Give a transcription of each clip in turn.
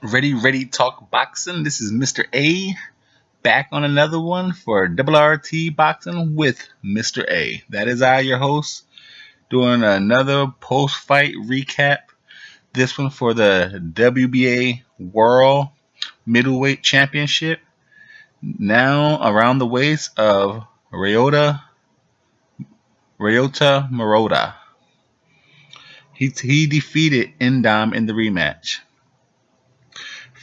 Ready, talk boxing. This is Mr. A back on another one for RT boxing with Mr. A. That is your host, doing another post fight recap. This one for the WBA World Middleweight Championship. Now around the waist of Ryota Murata. He defeated Endom in the rematch.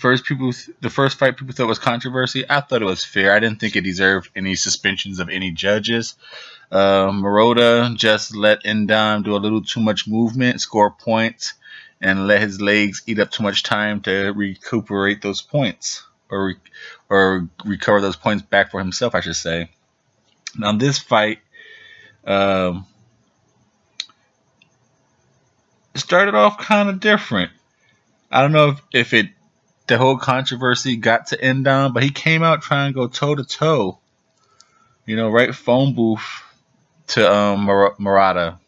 The first fight people thought was controversy. I thought it was fair. I didn't think it deserved any suspensions of any judges. Murata just let Endom do a little too much movement, score points, and let his legs eat up too much time to recuperate those points or recover those points back for himself, I should say. Now this fight started off kind of different. I don't know if the whole controversy got to Endom, but he came out trying to go toe to toe. Right phone booth to Murata.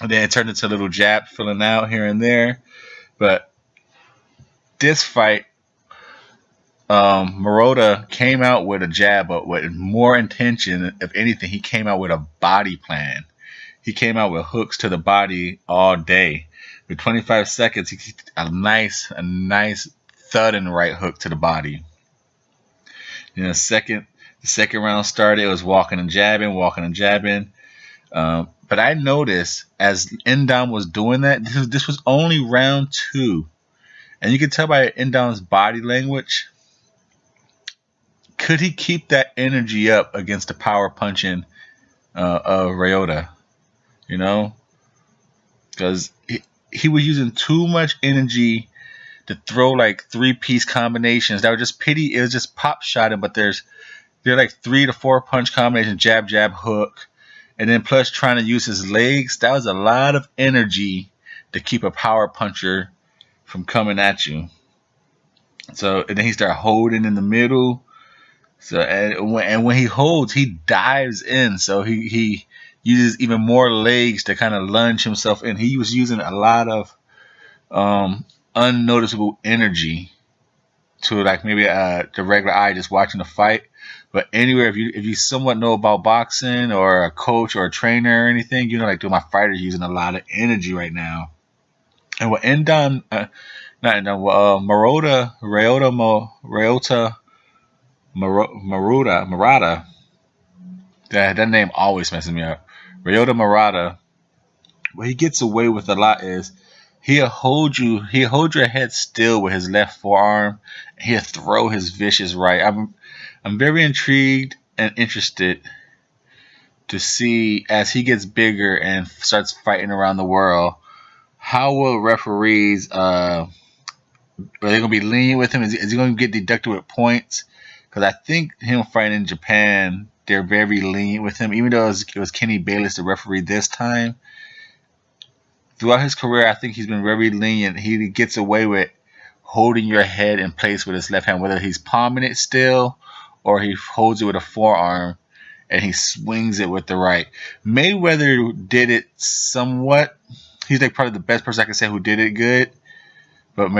And then it turned into a little jab filling out here and there. But this fight, Murata came out with a jab, but with more intention. If anything, he came out with a body plan. He came out with hooks to the body all day. With 25 seconds, he a nice thudding right hook to the body. The second round started, it was walking and jabbing. But I noticed as Endom was doing that, this was only round 2. And you could tell by Endom's body language, could he keep that energy up against the power punching of Ryota? Because he was using too much energy to throw like 3-piece combinations that were just pity. It was just pop shotting, but they're like 3 to 4 punch combinations, jab, hook, and then plus trying to use his legs. That was a lot of energy to keep a power puncher from coming at you. So and then he started holding in the middle. So and when he holds, he dives in. So he uses even more legs to kind of lunge himself in. He was using a lot of unnoticeable energy to like maybe the regular eye just watching the fight. But anywhere, if you somewhat know about boxing or a coach or a trainer or anything, like my fighter's using a lot of energy right now. And what Endom, Murata, that name always messes me up. Ryota Murata, what he gets away with a lot is he'll hold your head still with his left forearm. And he'll throw his vicious right. I'm very intrigued and interested to see as he gets bigger and starts fighting around the world, how will referees are they going to be lenient with him? Is he going to get deducted with points? Because I think him fighting in Japan, they're very lenient with him. Even though it was Kenny Bayless the referee this time, throughout his career, I think he's been very lenient. He gets away with holding your head in place with his left hand, whether he's palming it still or he holds it with a forearm and he swings it with the right. Mayweather did it somewhat. He's like probably the best person I can say who did it good. But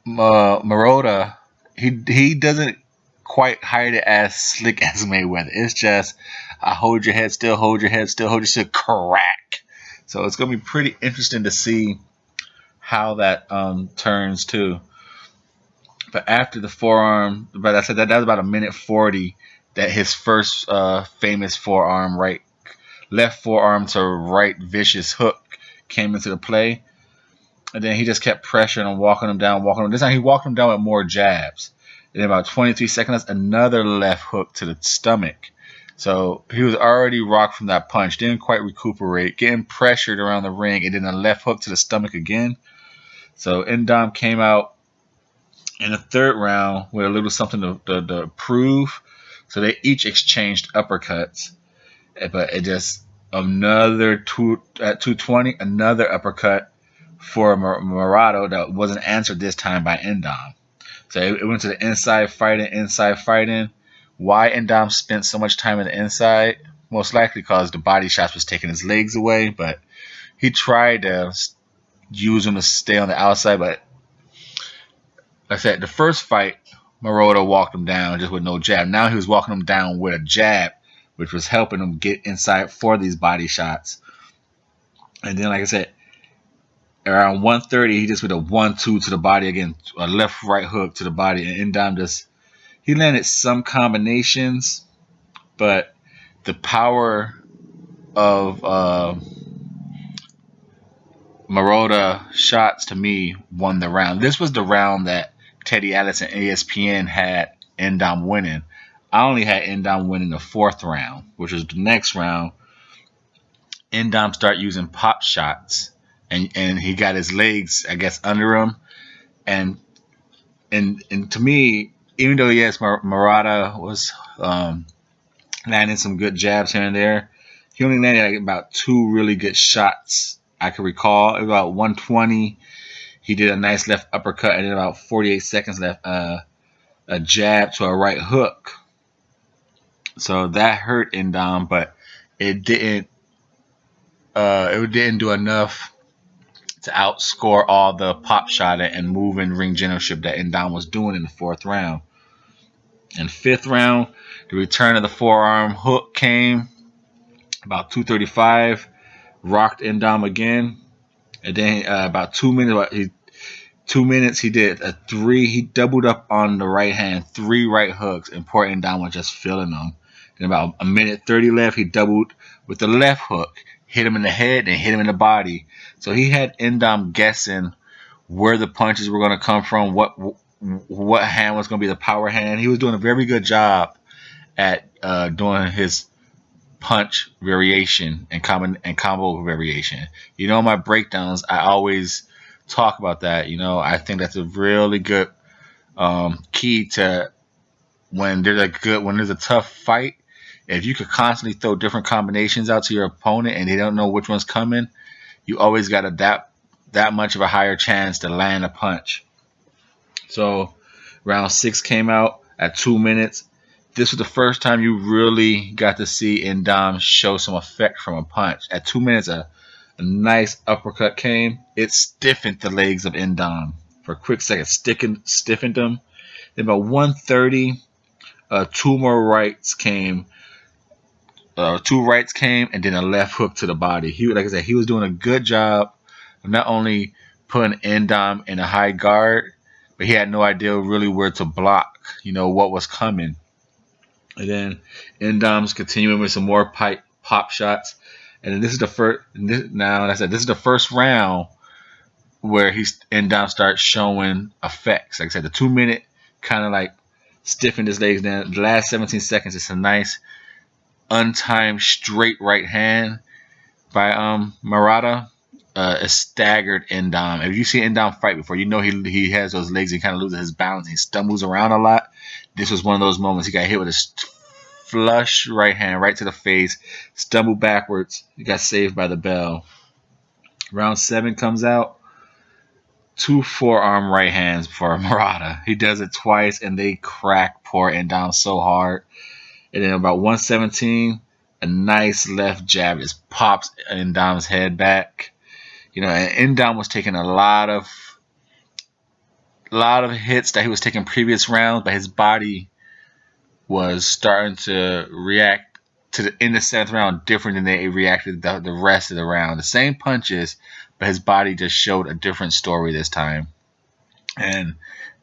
Murata, he doesn't quite hide it as slick as Mayweather. It's just, I hold your head still, crack. So it's going to be pretty interesting to see how that turns too. But after the forearm, but I said that was about 1:40 that his first famous forearm, left forearm to right vicious hook came into the play. And then he just kept pressuring and walking him down. This time he walked him down with more jabs. And then about 23 seconds, another left hook to the stomach. So he was already rocked from that punch. Didn't quite recuperate. Getting pressured around the ring. And then a left hook to the stomach again. So Endom came out in the third round with a little something to prove. So they each exchanged uppercuts. But it just another at 220, another uppercut for Murata that wasn't answered this time by Endom. So it went to the inside fighting. Why Endom spent so much time in the inside? Most likely because the body shots was taking his legs away, but he tried to use them to stay on the outside, but like I said, the first fight, Murata walked him down just with no jab. Now he was walking him down with a jab, which was helping him get inside for these body shots. And then, like I said, around 130, he just with a 1-2 to the body again, a left right hook to the body, and Indam just he landed some combinations, but the power of Murata shots to me won the round. This was the round that Teddy Atlas and ESPN had Indam winning. I only had Indam winning the 4th round, which was the next round. Indam started using pop shots, and he got his legs, I guess, under him, and to me, even though yes, Murata was landing some good jabs here and there, he only landed like about 2 really good shots I can recall. It was about 120. He did a nice left uppercut, and then about 48 seconds left, a jab to a right hook. So that hurt Indam, but it didn't. It didn't do enough to outscore all the pop shot and moving ring generalship that Indam was doing in the 4th round. In 5th round, the return of the forearm hook came about 235, rocked Indam again, and then about 2 minutes. 2 minutes he did a 3. He doubled up on the right hand, 3 right hooks, and poor Indam was just filling them. And about a minute 30 left, he doubled with the left hook, hit him in the head, and hit him in the body. So he had Indam guessing where the punches were going to come from, what hand was going to be the power hand. He was doing a very good job at doing his punch variation and combo variation. You know, my breakdowns, I always talk about that. You know, I think that's a really good key to when there's a tough fight. If you could constantly throw different combinations out to your opponent and they don't know which one's coming, you always got that much of a higher chance to land a punch. So round 6 came out at 2 minutes. This was the first time you really got to see Indam show some effect from a punch. At 2 minutes, a nice uppercut came. It stiffened the legs of Indam for a quick second, stiffened them. Then about 130, 2 more rights came. 2 rights came, and then a left hook to the body. Like I said, he was doing a good job of not only putting Indam in a high guard, but he had no idea really where to block, you know, what was coming. And then Indam's continuing with some more pop shots. And then this is the first. Now, like I said, this is the first round where Indam starts showing effects. Like I said, the 2 minute kind of like stiffened his legs. Then the last 17 seconds, it's a nice untimed straight right hand by Murata. A staggered Indam. If you see Indam fight before, you know he has those legs. He kind of loses his balance. He stumbles around a lot. This was one of those moments. He got hit with a flush right hand right to the face. Stumbled backwards. He got saved by the bell. Round 7 comes out. 2 forearm right hands for Murata. He does it twice, and they crack poor Indam so hard. And then about 117, a nice left jab just pops Indam's head back. You know, and Indam was taking a lot of hits that he was taking previous rounds, but his body was starting to react in the 7th round different than they reacted the rest of the round. The same punches, but his body just showed a different story this time. And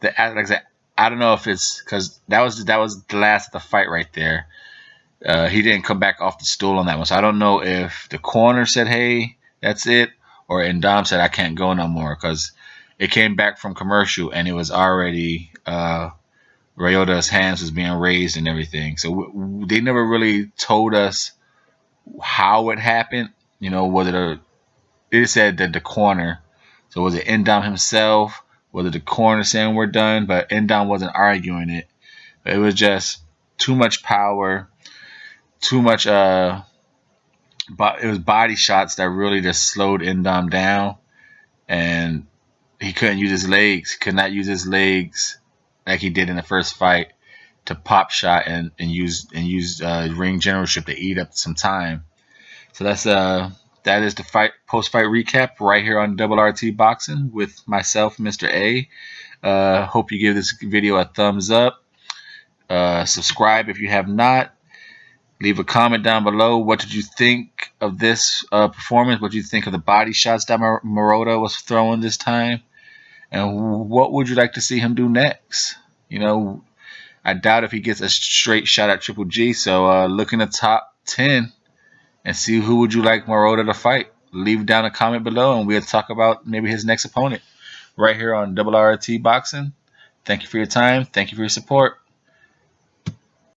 like I said, I don't know if it's because that was the last of the fight right there. He didn't come back off the stool on that one, so I don't know if the corner said, "Hey, that's it," or Indam said, "I can't go no more," because it came back from commercial and it was already Ryota's hands was being raised and everything. So they never really told us how it happened. You know, it said that the corner. So was it Indam himself? Was it the corner saying we're done? But Indam wasn't arguing it. It was just too much power, too much. It was body shots that really just slowed Indam down, and he couldn't use his legs. He could not use his legs like he did in the first fight to pop shot and use ring generalship to eat up some time. So that's that is the post-fight recap right here on Double RT Boxing with myself, Mr. A. Hope you give this video a thumbs up. Subscribe if you have not. Leave a comment down below. What did you think of this performance? What did you think of the body shots that Murata was throwing this time? And what would you like to see him do next? You know, I doubt if he gets a straight shot at Triple G. So look in the top 10 and see who would you like Murata to fight. Leave down a comment below and we'll talk about maybe his next opponent right here on Double RT Boxing. Thank you for your time. Thank you for your support.